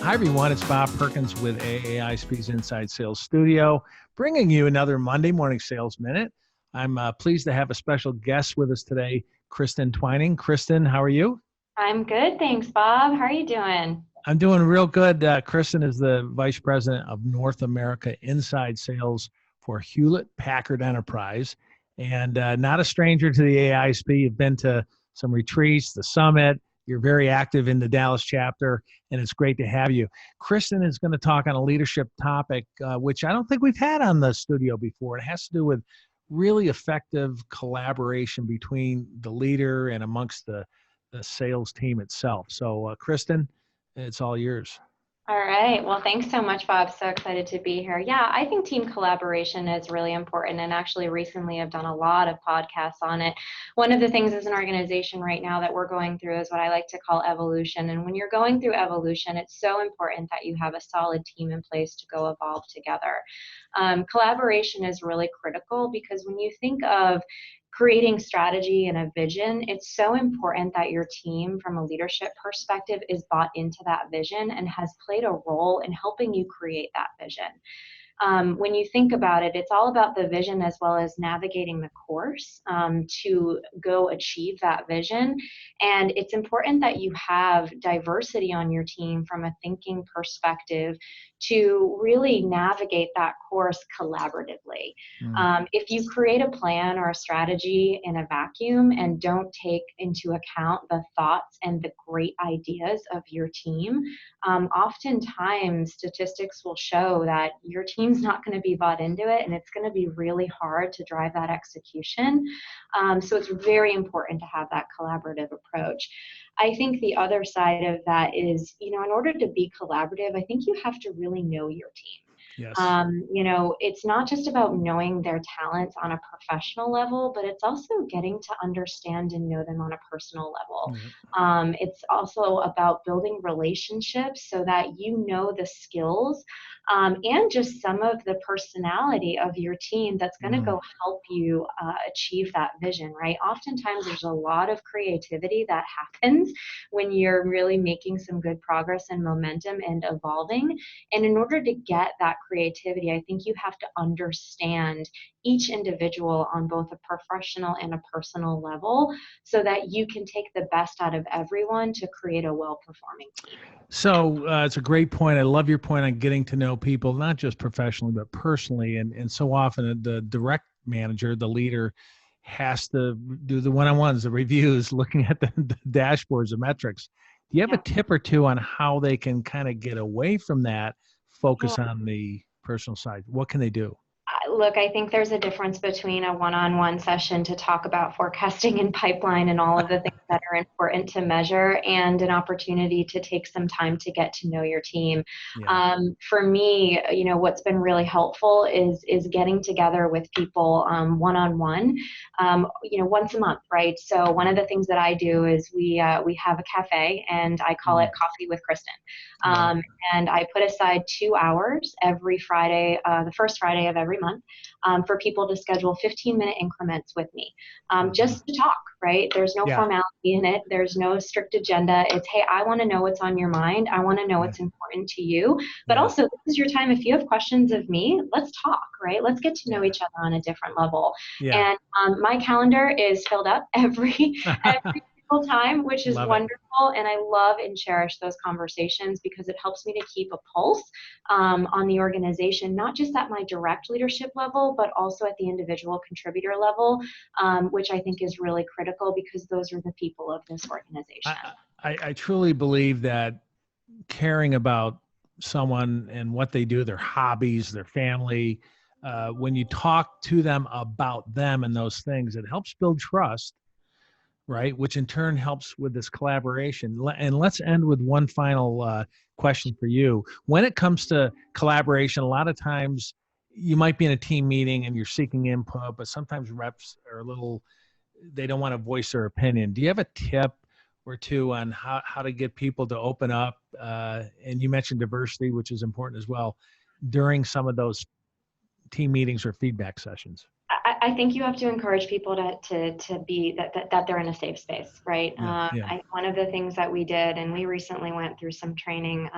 Hi, everyone. It's Bob Perkins with AAISP's Inside Sales Studio, bringing you another Monday Morning Sales Minute. I'm pleased to have a special guest with us today, Kristen Twining. Kristen, how are you? I'm good, thanks, Bob. How are you doing? I'm doing real good. Kristen is the Vice President of North America Inside Sales for Hewlett-Packard Enterprise, and not a stranger to the AAISP. You've been to some retreats, the summit. You're very active in the Dallas chapter, and it's great to have you. Kristen is going to talk on a leadership topic, which I don't think we've had on the studio before. It has to do with really effective collaboration between the leader and amongst the sales team itself. So, Kristen, it's all yours. All right. Well, thanks so much, Bob. So excited to be here. Yeah, I think team collaboration is really important. And actually, recently, I've done a lot of podcasts on it. One of the things as an organization right now that we're going through is what I like to call evolution. And when you're going through evolution, it's so important that you have a solid team in place to go evolve together. Collaboration is really critical because when you think of creating strategy and a vision, it's so important that your team, from a leadership perspective, is bought into that vision and has played a role in helping you create that vision. When you think about it, it's all about the vision as well as navigating the course to go achieve that vision. And it's important that you have diversity on your team from a thinking perspective to really navigate that course collaboratively. If you create a plan or a strategy in a vacuum and don't take into account the thoughts and the great ideas of your team, oftentimes statistics will show that your team's not going to be bought into it, and it's going to be really hard to drive that execution. So it's very important to have that collaborative approach. I think the other side of that is, in order to be collaborative, I think you have to really know your team. Yes. It's not just about knowing their talents on a professional level, but it's also getting to understand and know them on a personal level. It's also about building relationships so that you know the skills and just some of the personality of your team that's going to go help you achieve that vision, right? Oftentimes there's a lot of creativity that happens when you're really making some good progress and momentum and evolving. And in order to get that creativity, I think you have to understand each individual on both a professional and a personal level so that you can take the best out of everyone to create a well-performing team. So it's a great point. I love your point on getting to know people, not just professionally, but personally. And so often the direct manager, the leader, has to do the one-on-ones, the reviews, looking at the dashboards, the metrics. Do you have a tip or two on how they can kind of get away from that, focus on the personal side? What can they do? Look, I think there's a difference between a one-on-one session to talk about forecasting and pipeline and all of the things that are important to measure, and an opportunity to take some time to get to know your team. Yeah. For me, what's been really helpful is getting together with people one-on-one, once a month, right? So one of the things that I do is we have a cafe, and I call it Coffee with Kristen. And I put aside 2 hours every Friday, the first Friday of every month, for people to schedule 15-minute increments with me, just to talk, right? There's no formality in it. There's no strict agenda. It's, hey, I want to know what's on your mind. I want to know what's important to you. But also, this is your time. If you have questions of me, let's talk, right? Let's get to know each other on a different level. And my calendar is filled up every time, which is wonderful. And I love and cherish those conversations because it helps me to keep a pulse on the organization, not just at my direct leadership level, but also at the individual contributor level, which I think is really critical because those are the people of this organization. I truly believe that caring about someone and what they do, their hobbies, their family, when you talk to them about them and those things, it helps build trust, right? Which in turn helps with this collaboration. And let's end with one final question for you. When it comes to collaboration, a lot of times you might be in a team meeting and you're seeking input, but sometimes reps are they don't want to voice their opinion. Do you have a tip or two on how to get people to open up? And you mentioned diversity, which is important as well, during some of those team meetings or feedback sessions. I think you have to encourage people to be that they're in a safe space, right? Yeah. One of the things that we did, and we recently went through some training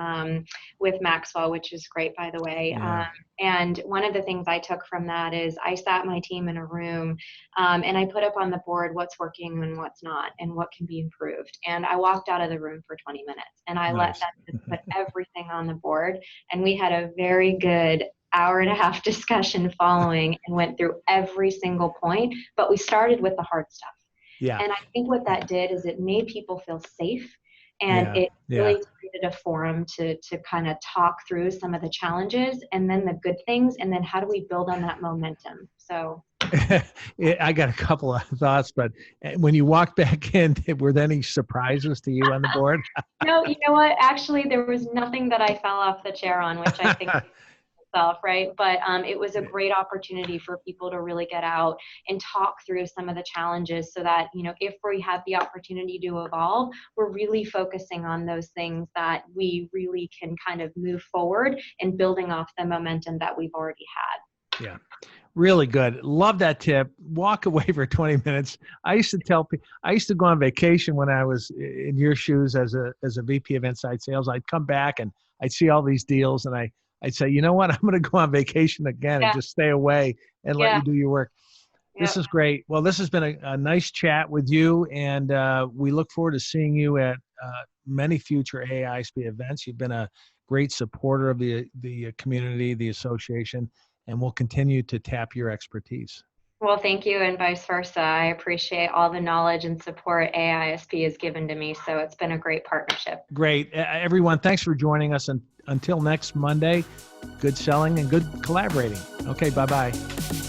with Maxwell, which is great, by the way. Yeah. And one of the things I took from that is I sat my team in a room and I put up on the board what's working and what's not and what can be improved. And I walked out of the room for 20 minutes and I let Nice. them just put everything on the board. And we had a very good hour-and-a-half discussion following and went through every single point, but we started with the hard stuff. Yeah. And I think what that did is it made people feel safe, and it really created a forum to kind of talk through some of the challenges and then the good things, and then how do we build on that momentum. So I got a couple of thoughts, but when you walked back in, were there any surprises to you on the board? No, you know what? Actually, there was nothing that I fell off the chair on, which I think itself, right? But it was a great opportunity for people to really get out and talk through some of the challenges so that, you know, if we have the opportunity to evolve, we're really focusing on those things that we really can kind of move forward and building off the momentum that we've already had. Yeah. Really good. Love that tip. Walk away for 20 minutes. I used to tell people, I used to go on vacation when I was in your shoes as a VP of Inside Sales. I'd come back and I'd see all these deals and I'd say, you know what, I'm going to go on vacation again and just stay away and let you do your work. This is great. Well, this has been a nice chat with you, and we look forward to seeing you at many future AISP events. You've been a great supporter of the community, the association, and we'll continue to tap your expertise. Well, thank you, and vice versa. I appreciate all the knowledge and support AISP has given to me, so it's been a great partnership. Great. Everyone, thanks for joining us, and until next Monday, good selling and good collaborating. Okay, bye-bye.